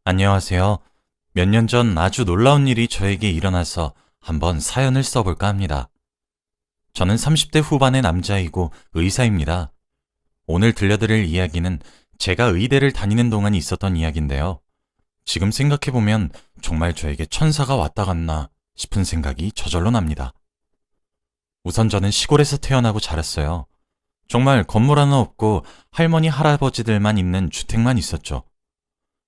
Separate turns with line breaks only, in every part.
안녕하세요. 몇 년 전 아주 놀라운 일이 저에게 일어나서 한번 사연을 써볼까 합니다. 저는 30대 후반의 남자이고 의사입니다. 오늘 들려드릴 이야기는 제가 의대를 다니는 동안 있었던 이야기인데요. 지금 생각해보면 정말 저에게 천사가 왔다 갔나 싶은 생각이 저절로 납니다. 우선 저는 시골에서 태어나고 자랐어요. 정말 건물 하나 없고 할머니, 할아버지들만 있는 주택만 있었죠.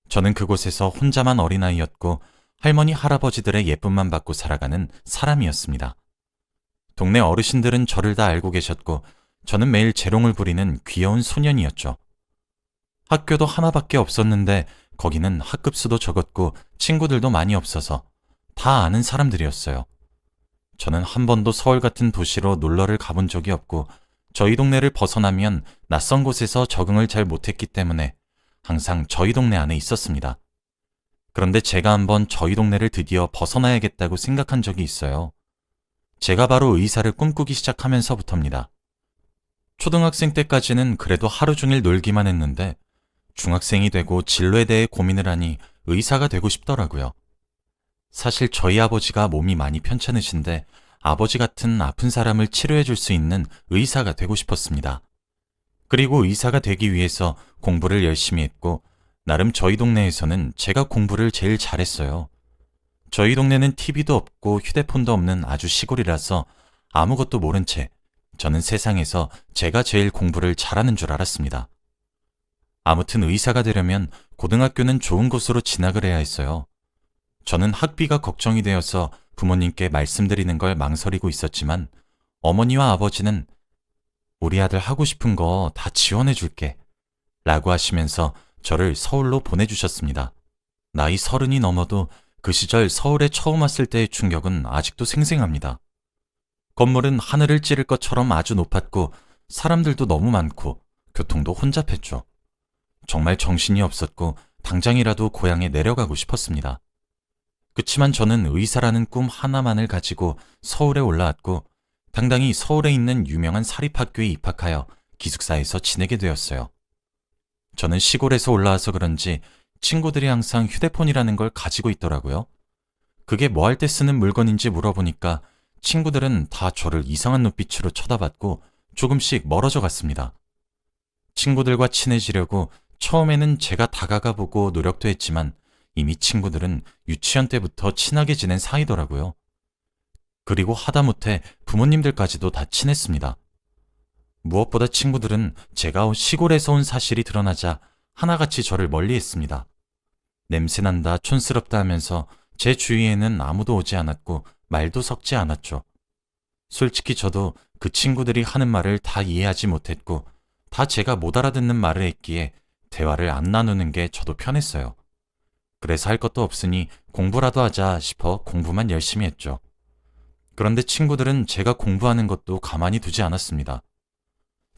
저는 그곳에서 혼자만 어린아이였고 할머니, 할아버지들의 예쁨만 받고 살아가는 사람이었습니다. 동네 어르신들은 저를 다 알고 계셨고 저는 매일 재롱을 부리는 귀여운 소년이었죠. 학교도 하나밖에 없었는데 거기는 학급 수도 적었고 친구들도 많이 없어서 다 아는 사람들이었어요. 저는 한 번도 서울 같은 도시로 놀러를 가본 적이 없고 저희 동네를 벗어나면 낯선 곳에서 적응을 잘 못했기 때문에 항상 저희 동네 안에 있었습니다. 그런데 제가 한번 저희 동네를 드디어 벗어나야겠다고 생각한 적이 있어요. 제가 바로 의사를 꿈꾸기 시작하면서부터입니다. 초등학생 때까지는 그래도 하루 종일 놀기만 했는데 중학생이 되고 진로에 대해 고민을 하니 의사가 되고 싶더라고요. 사실 저희 아버지가 몸이 많이 편찮으신데 아버지 같은 아픈 사람을 치료해 줄 수 있는 의사가 되고 싶었습니다. 그리고 의사가 되기 위해서 공부를 열심히 했고 나름 저희 동네에서는 제가 공부를 제일 잘했어요. 저희 동네는 TV도 없고 휴대폰도 없는 아주 시골이라서 아무것도 모른 채 저는 세상에서 제가 제일 공부를 잘하는 줄 알았습니다. 아무튼 의사가 되려면 고등학교는 좋은 곳으로 진학을 해야 했어요. 저는 학비가 걱정이 되어서 부모님께 말씀드리는 걸 망설이고 있었지만 어머니와 아버지는 우리 아들 하고 싶은 거 다 지원해 줄게 라고 하시면서 저를 서울로 보내주셨습니다. 나이 30이 넘어도 그 시절 서울에 처음 왔을 때의 충격은 아직도 생생합니다. 건물은 하늘을 찌를 것처럼 아주 높았고 사람들도 너무 많고 교통도 혼잡했죠. 정말 정신이 없었고 당장이라도 고향에 내려가고 싶었습니다. 그치만 저는 의사라는 꿈 하나만을 가지고 서울에 올라왔고 당당히 서울에 있는 유명한 사립학교에 입학하여 기숙사에서 지내게 되었어요. 저는 시골에서 올라와서 그런지 친구들이 항상 휴대폰이라는 걸 가지고 있더라고요. 그게 뭐 할 때 쓰는 물건인지 물어보니까 친구들은 다 저를 이상한 눈빛으로 쳐다봤고 조금씩 멀어져 갔습니다. 친구들과 친해지려고 처음에는 제가 다가가 보고 노력도 했지만 이미 친구들은 유치원 때부터 친하게 지낸 사이더라고요. 그리고 하다못해 부모님들까지도 다 친했습니다. 무엇보다 친구들은 제가 시골에서 온 사실이 드러나자 하나같이 저를 멀리했습니다. 냄새난다, 촌스럽다 하면서 제 주위에는 아무도 오지 않았고 말도 섞지 않았죠. 솔직히 저도 그 친구들이 하는 말을 다 이해하지 못했고 다 제가 못 알아듣는 말을 했기에 대화를 안 나누는 게 저도 편했어요. 그래서 할 것도 없으니 공부라도 하자 싶어 공부만 열심히 했죠. 그런데 친구들은 제가 공부하는 것도 가만히 두지 않았습니다.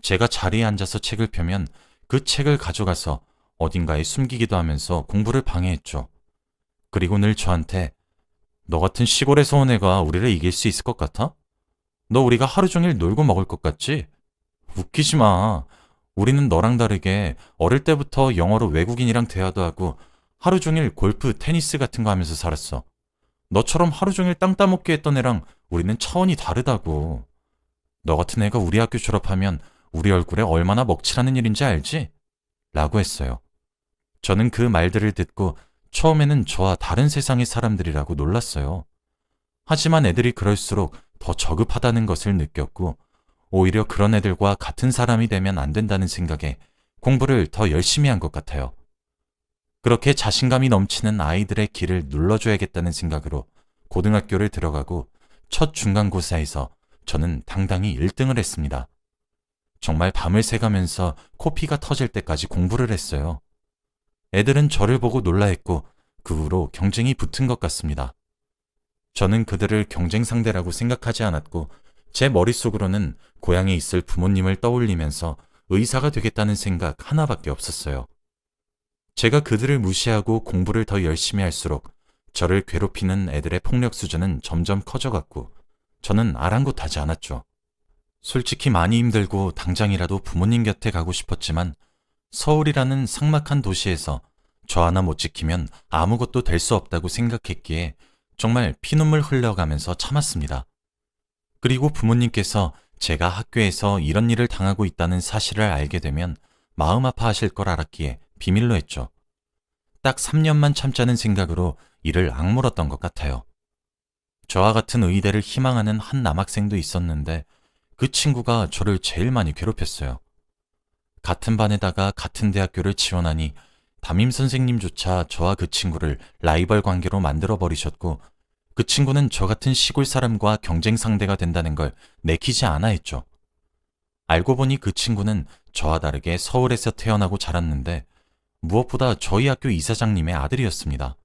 제가 자리에 앉아서 책을 펴면 그 책을 가져가서 어딘가에 숨기기도 하면서 공부를 방해했죠. 그리고 늘 저한테 너 같은 시골에서 온 애가 우리를 이길 수 있을 것 같아? 너 우리가 하루 종일 놀고 먹을 것 같지? 웃기지 마. 우리는 너랑 다르게 어릴 때부터 영어로 외국인이랑 대화도 하고 하루 종일 골프, 테니스 같은 거 하면서 살았어. 너처럼 하루 종일 땅 따먹기 했던 애랑 우리는 차원이 다르다고. 너 같은 애가 우리 학교 졸업하면 우리 얼굴에 얼마나 먹칠하는 일인지 알지? 라고 했어요. 저는 그 말들을 듣고 처음에는 저와 다른 세상의 사람들이라고 놀랐어요. 하지만 애들이 그럴수록 더 저급하다는 것을 느꼈고 오히려 그런 애들과 같은 사람이 되면 안 된다는 생각에 공부를 더 열심히 한 것 같아요. 그렇게 자신감이 넘치는 아이들의 길을 눌러줘야겠다는 생각으로 고등학교를 들어가고 첫 중간고사에서 저는 당당히 1등을 했습니다. 정말 밤을 새가면서 코피가 터질 때까지 공부를 했어요. 애들은 저를 보고 놀라했고 그 후로 경쟁이 붙은 것 같습니다. 저는 그들을 경쟁 상대라고 생각하지 않았고 제 머릿속으로는 고향에 있을 부모님을 떠올리면서 의사가 되겠다는 생각 하나밖에 없었어요. 제가 그들을 무시하고 공부를 더 열심히 할수록 저를 괴롭히는 애들의 폭력 수준은 점점 커져갔고 저는 아랑곳하지 않았죠. 솔직히 많이 힘들고 당장이라도 부모님 곁에 가고 싶었지만 서울이라는 삭막한 도시에서 저 하나 못 지키면 아무것도 될 수 없다고 생각했기에 정말 피눈물 흘려가면서 참았습니다. 그리고 부모님께서 제가 학교에서 이런 일을 당하고 있다는 사실을 알게 되면 마음 아파하실 걸 알았기에 비밀로 했죠. 딱 3년만 참자는 생각으로 이를 악물었던 것 같아요. 저와 같은 의대를 희망하는 한 남학생도 있었는데 그 친구가 저를 제일 많이 괴롭혔어요. 같은 반에다가 같은 대학교를 지원하니 담임 선생님조차 저와 그 친구를 라이벌 관계로 만들어버리셨고 그 친구는 저 같은 시골 사람과 경쟁 상대가 된다는 걸 내키지 않아 했죠. 알고 보니 그 친구는 저와 다르게 서울에서 태어나고 자랐는데 무엇보다 저희 학교 이사장님의 아들이었습니다.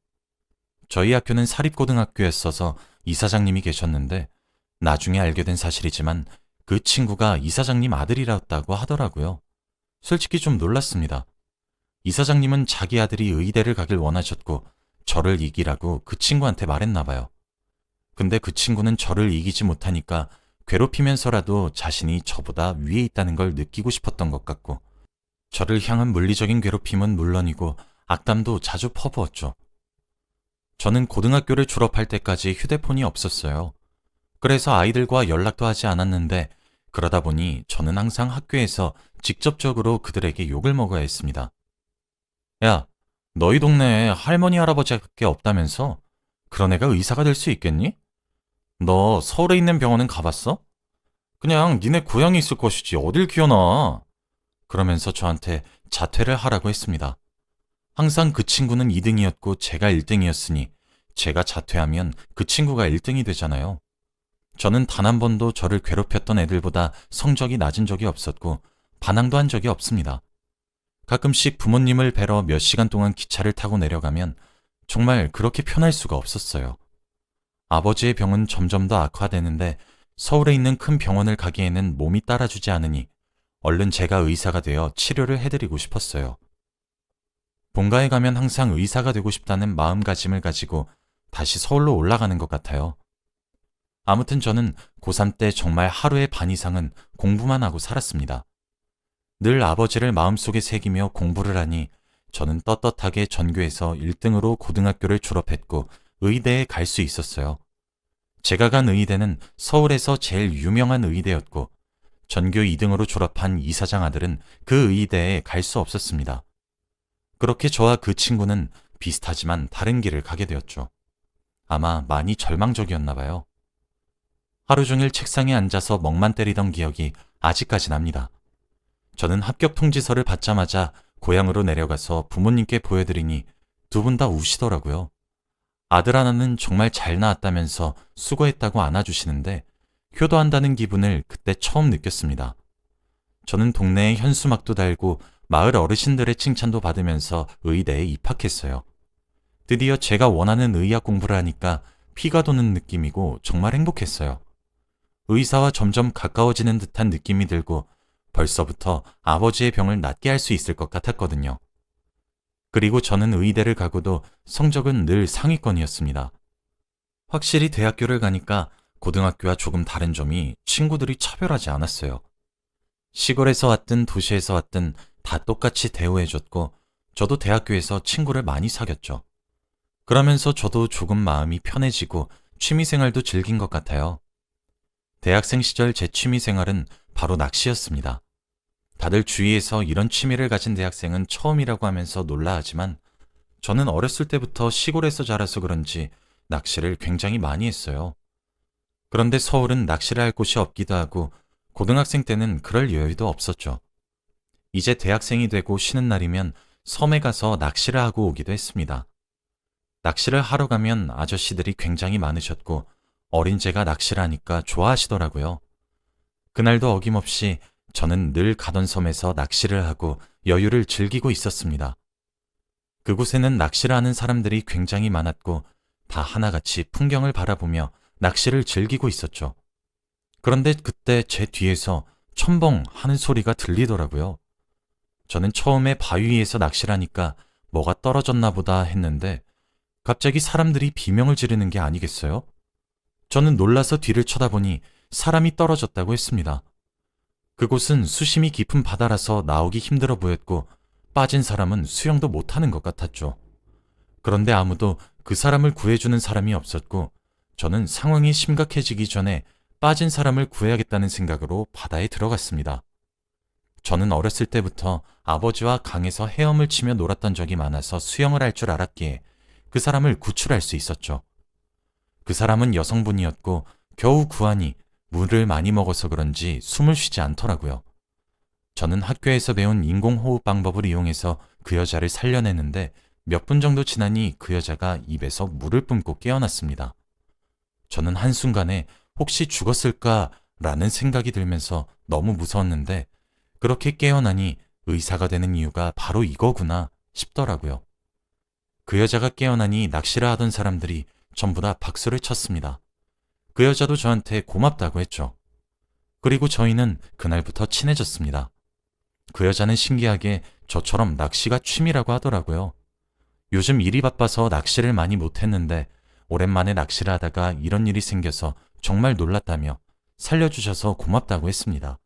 저희 학교는 사립고등학교였어서 이사장님이 계셨는데 나중에 알게 된 사실이지만 그 친구가 이사장님 아들이었다고 하더라고요. 솔직히 좀 놀랐습니다. 이사장님은 자기 아들이 의대를 가길 원하셨고 저를 이기라고 그 친구한테 말했나 봐요. 근데 그 친구는 저를 이기지 못하니까 괴롭히면서라도 자신이 저보다 위에 있다는 걸 느끼고 싶었던 것 같고 저를 향한 물리적인 괴롭힘은 물론이고 악담도 자주 퍼부었죠. 저는 고등학교를 졸업할 때까지 휴대폰이 없었어요. 그래서 아이들과 연락도 하지 않았는데 그러다 보니 저는 항상 학교에서 직접적으로 그들에게 욕을 먹어야 했습니다. 야, 너희 동네에 할머니 할아버지밖에 없다면서? 그런 애가 의사가 될 수 있겠니? 너 서울에 있는 병원은 가봤어? 그냥 니네 고향에 있을 것이지 어딜 기어나. 그러면서 저한테 자퇴를 하라고 했습니다. 항상 그 친구는 2등이었고 제가 1등이었으니 제가 자퇴하면 그 친구가 1등이 되잖아요. 저는 단 한 번도 저를 괴롭혔던 애들보다 성적이 낮은 적이 없었고 반항도 한 적이 없습니다. 가끔씩 부모님을 뵈러 몇 시간 동안 기차를 타고 내려가면 정말 그렇게 편할 수가 없었어요. 아버지의 병은 점점 더 악화되는데 서울에 있는 큰 병원을 가기에는 몸이 따라주지 않으니 얼른 제가 의사가 되어 치료를 해드리고 싶었어요. 본가에 가면 항상 의사가 되고 싶다는 마음가짐을 가지고 다시 서울로 올라가는 것 같아요. 아무튼 저는 고3 때 정말 하루의 반 이상은 공부만 하고 살았습니다. 늘 아버지를 마음속에 새기며 공부를 하니 저는 떳떳하게 전교에서 1등으로 고등학교를 졸업했고 의대에 갈 수 있었어요. 제가 간 의대는 서울에서 제일 유명한 의대였고 전교 2등으로 졸업한 이사장 아들은 그 의대에 갈 수 없었습니다. 그렇게 저와 그 친구는 비슷하지만 다른 길을 가게 되었죠. 아마 많이 절망적이었나 봐요. 하루 종일 책상에 앉아서 멍만 때리던 기억이 아직까지 납니다. 저는 합격 통지서를 받자마자 고향으로 내려가서 부모님께 보여드리니 두 분 다 우시더라고요. 아들 하나는 정말 잘 나왔다면서 수고했다고 안아주시는데 효도한다는 기분을 그때 처음 느꼈습니다. 저는 동네에 현수막도 달고 마을 어르신들의 칭찬도 받으면서 의대에 입학했어요. 드디어 제가 원하는 의학 공부를 하니까 피가 도는 느낌이고 정말 행복했어요. 의사와 점점 가까워지는 듯한 느낌이 들고 벌써부터 아버지의 병을 낫게 할 수 있을 것 같았거든요. 그리고 저는 의대를 가고도 성적은 늘 상위권이었습니다. 확실히 대학교를 가니까 고등학교와 조금 다른 점이 친구들이 차별하지 않았어요. 시골에서 왔든 도시에서 왔든 다 똑같이 대우해줬고 저도 대학교에서 친구를 많이 사귀었죠. 그러면서 저도 조금 마음이 편해지고 취미생활도 즐긴 것 같아요. 대학생 시절 제 취미생활은 바로 낚시였습니다. 다들 주위에서 이런 취미를 가진 대학생은 처음이라고 하면서 놀라하지만 저는 어렸을 때부터 시골에서 자라서 그런지 낚시를 굉장히 많이 했어요. 그런데 서울은 낚시를 할 곳이 없기도 하고 고등학생 때는 그럴 여유도 없었죠. 이제 대학생이 되고 쉬는 날이면 섬에 가서 낚시를 하고 오기도 했습니다. 낚시를 하러 가면 아저씨들이 굉장히 많으셨고 어린 제가 낚시를 하니까 좋아하시더라고요. 그날도 어김없이 저는 늘 가던 섬에서 낚시를 하고 여유를 즐기고 있었습니다. 그곳에는 낚시를 하는 사람들이 굉장히 많았고 다 하나같이 풍경을 바라보며 낚시를 즐기고 있었죠. 그런데 그때 제 뒤에서 첨벙 하는 소리가 들리더라고요. 저는 처음에 바위 위에서 낚시를 하니까 뭐가 떨어졌나 보다 했는데 갑자기 사람들이 비명을 지르는 게 아니겠어요? 저는 놀라서 뒤를 쳐다보니 사람이 떨어졌다고 했습니다. 그곳은 수심이 깊은 바다라서 나오기 힘들어 보였고 빠진 사람은 수영도 못하는 것 같았죠. 그런데 아무도 그 사람을 구해주는 사람이 없었고 저는 상황이 심각해지기 전에 빠진 사람을 구해야겠다는 생각으로 바다에 들어갔습니다. 저는 어렸을 때부터 아버지와 강에서 헤엄을 치며 놀았던 적이 많아서 수영을 할 줄 알았기에 그 사람을 구출할 수 있었죠. 그 사람은 여성분이었고 겨우 구하니 물을 많이 먹어서 그런지 숨을 쉬지 않더라고요. 저는 학교에서 배운 인공호흡 방법을 이용해서 그 여자를 살려내는데 몇 분 정도 지나니 그 여자가 입에서 물을 뿜고 깨어났습니다. 저는 한순간에 혹시 죽었을까라는 생각이 들면서 너무 무서웠는데 그렇게 깨어나니 의사가 되는 이유가 바로 이거구나 싶더라고요. 그 여자가 깨어나니 낚시를 하던 사람들이 전부 다 박수를 쳤습니다. 그 여자도 저한테 고맙다고 했죠. 그리고 저희는 그날부터 친해졌습니다. 그 여자는 신기하게 저처럼 낚시가 취미라고 하더라고요. 요즘 일이 바빠서 낚시를 많이 못했는데 오랜만에 낚시를 하다가 이런 일이 생겨서 정말 놀랐다며 살려주셔서 고맙다고 했습니다.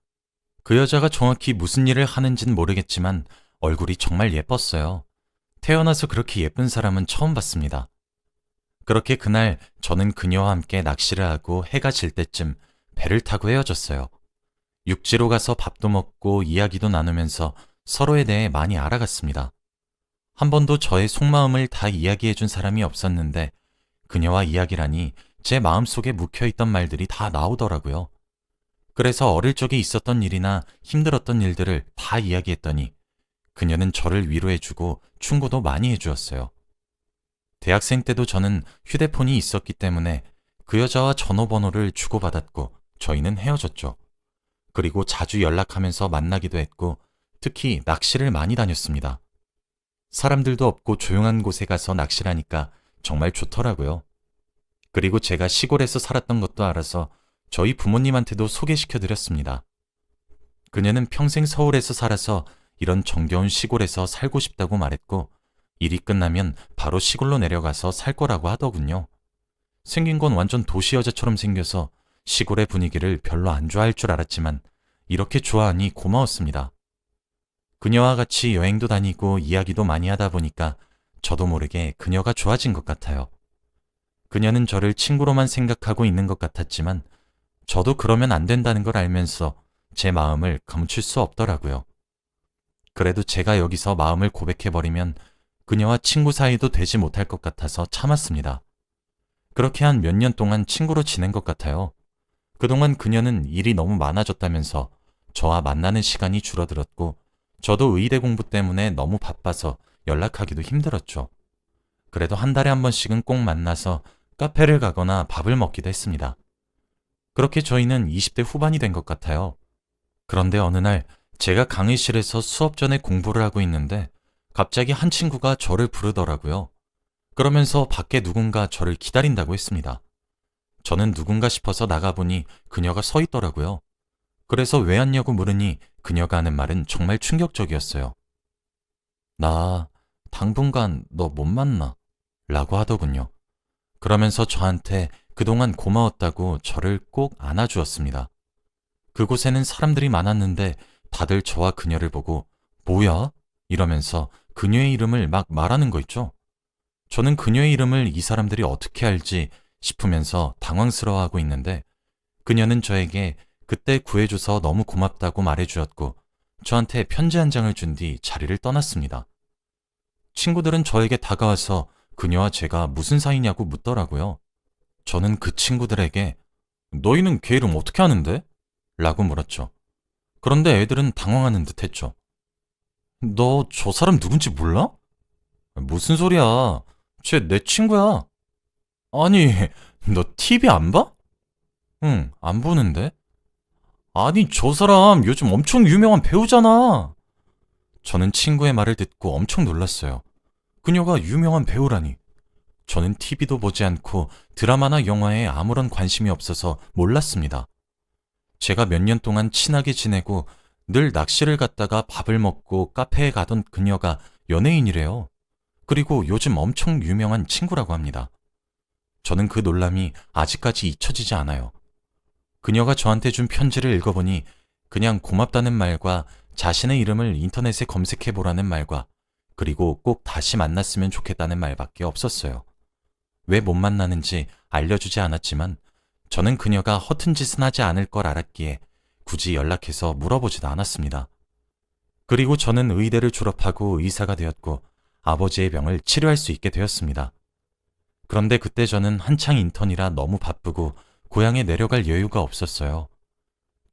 그 여자가 정확히 무슨 일을 하는지는 모르겠지만 얼굴이 정말 예뻤어요. 태어나서 그렇게 예쁜 사람은 처음 봤습니다. 그렇게 그날 저는 그녀와 함께 낚시를 하고 해가 질 때쯤 배를 타고 헤어졌어요. 육지로 가서 밥도 먹고 이야기도 나누면서 서로에 대해 많이 알아갔습니다. 한 번도 저의 속마음을 다 이야기해준 사람이 없었는데 그녀와 이야기라니 제 마음속에 묵혀있던 말들이 다 나오더라고요. 그래서 어릴 적에 있었던 일이나 힘들었던 일들을 다 이야기했더니 그녀는 저를 위로해주고 충고도 많이 해주었어요. 대학생 때도 저는 휴대폰이 있었기 때문에 그 여자와 전화번호를 주고받았고 저희는 헤어졌죠. 그리고 자주 연락하면서 만나기도 했고 특히 낚시를 많이 다녔습니다. 사람들도 없고 조용한 곳에 가서 낚시를 하니까 정말 좋더라고요. 그리고 제가 시골에서 살았던 것도 알아서 저희 부모님한테도 소개시켜드렸습니다. 그녀는 평생 서울에서 살아서 이런 정겨운 시골에서 살고 싶다고 말했고 일이 끝나면 바로 시골로 내려가서 살 거라고 하더군요. 생긴 건 완전 도시 여자처럼 생겨서 시골의 분위기를 별로 안 좋아할 줄 알았지만 이렇게 좋아하니 고마웠습니다. 그녀와 같이 여행도 다니고 이야기도 많이 하다 보니까 저도 모르게 그녀가 좋아진 것 같아요. 그녀는 저를 친구로만 생각하고 있는 것 같았지만 저도 그러면 안 된다는 걸 알면서 제 마음을 감출 수 없더라고요. 그래도 제가 여기서 마음을 고백해버리면 그녀와 친구 사이도 되지 못할 것 같아서 참았습니다. 그렇게 한 몇 년 동안 친구로 지낸 것 같아요. 그동안 그녀는 일이 너무 많아졌다면서 저와 만나는 시간이 줄어들었고 저도 의대 공부 때문에 너무 바빠서 연락하기도 힘들었죠. 그래도 한 달에 한 번씩은 꼭 만나서 카페를 가거나 밥을 먹기도 했습니다. 그렇게 저희는 20대 후반이 된 것 같아요. 그런데 어느 날 제가 강의실에서 수업 전에 공부를 하고 있는데 갑자기 한 친구가 저를 부르더라고요. 그러면서 밖에 누군가 저를 기다린다고 했습니다. 저는 누군가 싶어서 나가보니 그녀가 서 있더라고요. 그래서 왜 왔냐고 물으니 그녀가 하는 말은 정말 충격적이었어요. 나 당분간 너 못 만나 라고 하더군요. 그러면서 저한테 그동안 고마웠다고 저를 꼭 안아주었습니다. 그곳에는 사람들이 많았는데 다들 저와 그녀를 보고 뭐야? 이러면서 그녀의 이름을 막 말하는 거 있죠? 저는 그녀의 이름을 이 사람들이 어떻게 알지 싶으면서 당황스러워하고 있는데 그녀는 저에게 그때 구해줘서 너무 고맙다고 말해주었고 저한테 편지 한 장을 준 뒤 자리를 떠났습니다. 친구들은 저에게 다가와서 그녀와 제가 무슨 사이냐고 묻더라고요. 저는 그 친구들에게 너희는 걔 이름 어떻게 아는데? 라고 물었죠. 그런데 애들은 당황하는 듯 했죠. 너 저 사람 누군지 몰라? 무슨 소리야. 쟤 내 친구야. 아니, 너 TV 안 봐? 응, 안 보는데. 아니, 저 사람 요즘 엄청 유명한 배우잖아. 저는 친구의 말을 듣고 엄청 놀랐어요. 그녀가 유명한 배우라니. 저는 TV도 보지 않고 드라마나 영화에 아무런 관심이 없어서 몰랐습니다. 제가 몇 년 동안 친하게 지내고 늘 낚시를 갔다가 밥을 먹고 카페에 가던 그녀가 연예인이래요. 그리고 요즘 엄청 유명한 친구라고 합니다. 저는 그 놀람이 아직까지 잊혀지지 않아요. 그녀가 저한테 준 편지를 읽어보니 그냥 고맙다는 말과 자신의 이름을 인터넷에 검색해 보라는 말과 그리고 꼭 다시 만났으면 좋겠다는 말밖에 없었어요. 왜 못 만나는지 알려주지 않았지만 저는 그녀가 허튼 짓은 하지 않을 걸 알았기에 굳이 연락해서 물어보지도 않았습니다. 그리고 저는 의대를 졸업하고 의사가 되었고 아버지의 병을 치료할 수 있게 되었습니다. 그런데 그때 저는 한창 인턴이라 너무 바쁘고 고향에 내려갈 여유가 없었어요.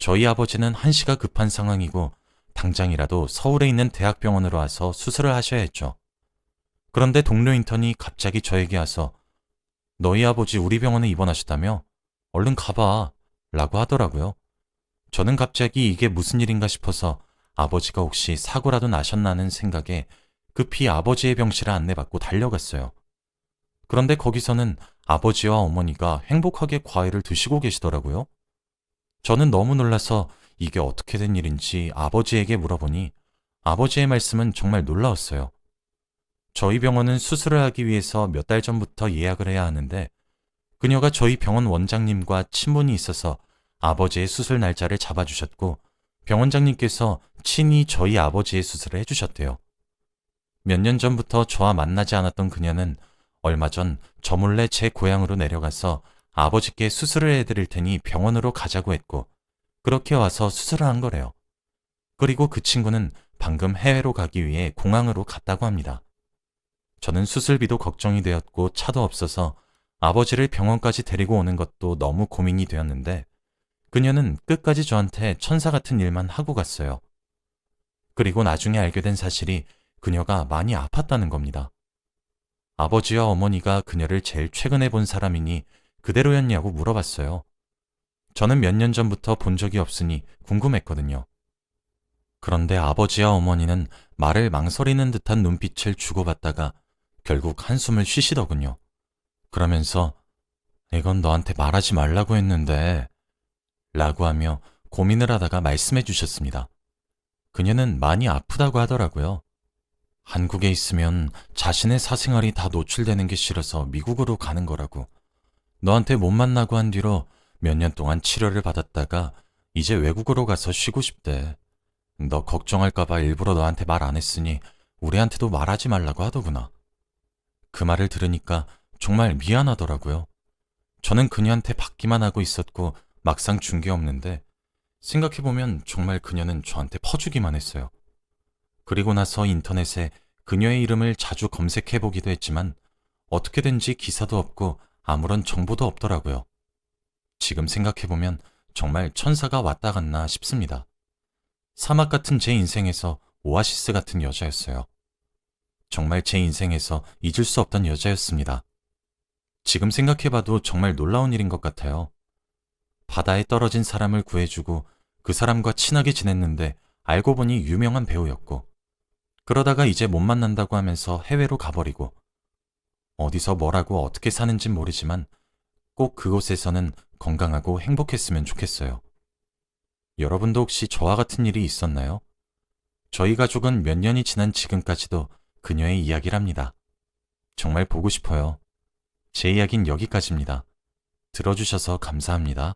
저희 아버지는 한시가 급한 상황이고 당장이라도 서울에 있는 대학병원으로 와서 수술을 하셔야 했죠. 그런데 동료 인턴이 갑자기 저에게 와서 너희 아버지 우리 병원에 입원하셨다며? 얼른 가봐 라고 하더라고요. 저는 갑자기 이게 무슨 일인가 싶어서 아버지가 혹시 사고라도 나셨나는 생각에 급히 아버지의 병실을 안내받고 달려갔어요. 그런데 거기서는 아버지와 어머니가 행복하게 과일을 드시고 계시더라고요. 저는 너무 놀라서 이게 어떻게 된 일인지 아버지에게 물어보니 아버지의 말씀은 정말 놀라웠어요. 저희 병원은 수술을 하기 위해서 몇 달 전부터 예약을 해야 하는데 그녀가 저희 병원 원장님과 친분이 있어서 아버지의 수술 날짜를 잡아주셨고 병원장님께서 친히 저희 아버지의 수술을 해주셨대요. 몇 년 전부터 저와 만나지 않았던 그녀는 얼마 전 저 몰래 제 고향으로 내려가서 아버지께 수술을 해드릴 테니 병원으로 가자고 했고 그렇게 와서 수술을 한 거래요. 그리고 그 친구는 방금 해외로 가기 위해 공항으로 갔다고 합니다. 저는 수술비도 걱정이 되었고 차도 없어서 아버지를 병원까지 데리고 오는 것도 너무 고민이 되었는데 그녀는 끝까지 저한테 천사 같은 일만 하고 갔어요. 그리고 나중에 알게 된 사실이 그녀가 많이 아팠다는 겁니다. 아버지와 어머니가 그녀를 제일 최근에 본 사람이니 그대로였냐고 물어봤어요. 저는 몇 년 전부터 본 적이 없으니 궁금했거든요. 그런데 아버지와 어머니는 말을 망설이는 듯한 눈빛을 주고받다가 결국 한숨을 쉬시더군요. 그러면서 이건 너한테 말하지 말라고 했는데 라고 하며 고민을 하다가 말씀해 주셨습니다. 그녀는 많이 아프다고 하더라고요. 한국에 있으면 자신의 사생활이 다 노출되는 게 싫어서 미국으로 가는 거라고. 너한테 못 만나고 한 뒤로 몇 년 동안 치료를 받았다가 이제 외국으로 가서 쉬고 싶대. 너 걱정할까봐 일부러 너한테 말 안 했으니 우리한테도 말하지 말라고 하더구나. 그 말을 들으니까 정말 미안하더라고요. 저는 그녀한테 받기만 하고 있었고 막상 준 게 없는데 생각해보면 정말 그녀는 저한테 퍼주기만 했어요. 그리고 나서 인터넷에 그녀의 이름을 자주 검색해보기도 했지만 어떻게든지 기사도 없고 아무런 정보도 없더라고요. 지금 생각해보면 정말 천사가 왔다 갔나 싶습니다. 사막 같은 제 인생에서 오아시스 같은 여자였어요. 정말 제 인생에서 잊을 수 없던 여자였습니다. 지금 생각해봐도 정말 놀라운 일인 것 같아요. 바다에 떨어진 사람을 구해주고 그 사람과 친하게 지냈는데 알고 보니 유명한 배우였고 그러다가 이제 못 만난다고 하면서 해외로 가버리고 어디서 뭐라고 어떻게 사는진 모르지만 꼭 그곳에서는 건강하고 행복했으면 좋겠어요. 여러분도 혹시 저와 같은 일이 있었나요? 저희 가족은 몇 년이 지난 지금까지도 그녀의 이야기를 합니다. 정말 보고 싶어요. 제 이야기는 여기까지입니다. 들어주셔서 감사합니다.